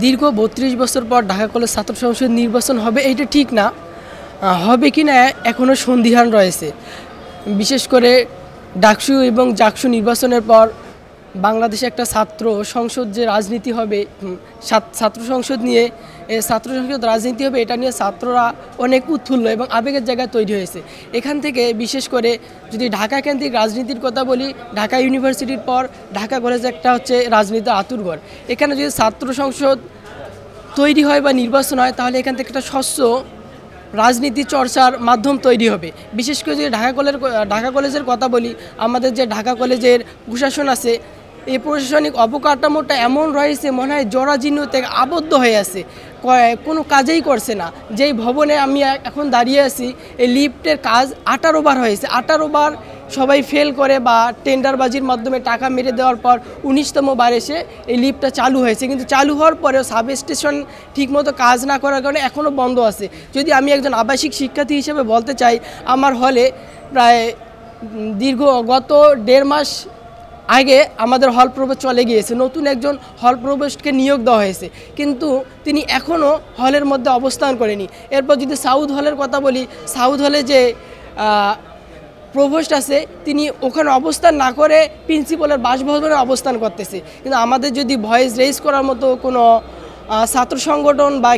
দীর্ঘ ৩২ বছর পর ঢাকা কলেজ ছাত্র সংসদ নির্বাচন হবে এইটা ঠিক না, হবে কি না এখনও সন্দিহান রয়েছে। বিশেষ করে ডাকসু এবং জাকসু নির্বাচনের পর বাংলাদেশে একটা ছাত্র সংসদ যে রাজনীতি হবে, ছাত্র সংসদ নিয়ে ছাত্র সংসদ রাজনীতি হবে, এটা নিয়ে ছাত্ররা অনেক উৎফুল্ল এবং আবেগের জায়গায় তৈরি হয়েছে। এখান থেকে বিশেষ করে যদি ঢাকা কেন্দ্রিক রাজনীতির কথা বলি, ঢাকা ইউনিভার্সিটির পর ঢাকা কলেজ একটা হচ্ছে রাজনীতির আতুরঘর। এখানে যদি ছাত্র সংসদ তৈরি হয় বা নির্বাচন হয়, তাহলে এখান থেকে একটা স্বচ্ছ রাজনীতি চর্চার মাধ্যম তৈরি হবে। বিশেষ করে যদি ঢাকা কলেজের কথা বলি, আমাদের যে ঢাকা কলেজের প্রশাসন আছে, এই প্রশাসনিক অবকাঠামোটা এমন রয়েছে, মনে হয় জরাজীর্ণতে আবদ্ধ হয়ে আছে, কোনো কাজেই করছে না। যেই ভবনে আমি এখন দাঁড়িয়ে আছি, এই লিফটের কাজ 18 বার হয়েছে, 18 বার সবাই ফেল করে বা টেন্ডারবাজির মাধ্যমে টাকা মেরে দেওয়ার পর 19তম বার এসে এই লিফটটা চালু হয়েছে, কিন্তু চালু হওয়ার পরেও সাব স্টেশন ঠিকমতো কাজ না করার কারণে এখনও বন্ধ আছে। যদি আমি একজন আবাসিক শিক্ষার্থী হিসেবে বলতে চাই, আমার হলে প্রায় গত 1.5 মাস আগে আমাদের হল প্রভোস্ট চলে গিয়েছে, নতুন একজন হল প্রভোস্টকে নিয়োগ দেওয়া হয়েছে, কিন্তু তিনি এখনও হলের মধ্যে অবস্থান করেনি। এরপর যদি সাউথ হলের কথা বলি, সাউথ হলে যে প্রভোস্ট আছে, তিনি ওখানে অবস্থান না করে প্রিন্সিপালের বাসভবনে অবস্থান করতেছে। কিন্তু আমাদের যদি ভয়েস রেইজ করার মতো কোনো ছাত্র সংগঠন বা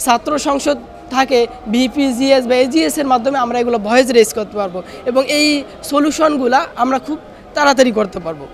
ছাত্র সংসদ থাকে, ভিপিজিএস বা এজিএসের মাধ্যমে আমরা এগুলো ভয়েস রেইজ করতে পারবো এবং এই সলিউশনগুলো আমরা খুব তাড়াতাড়ি করতে পারবো।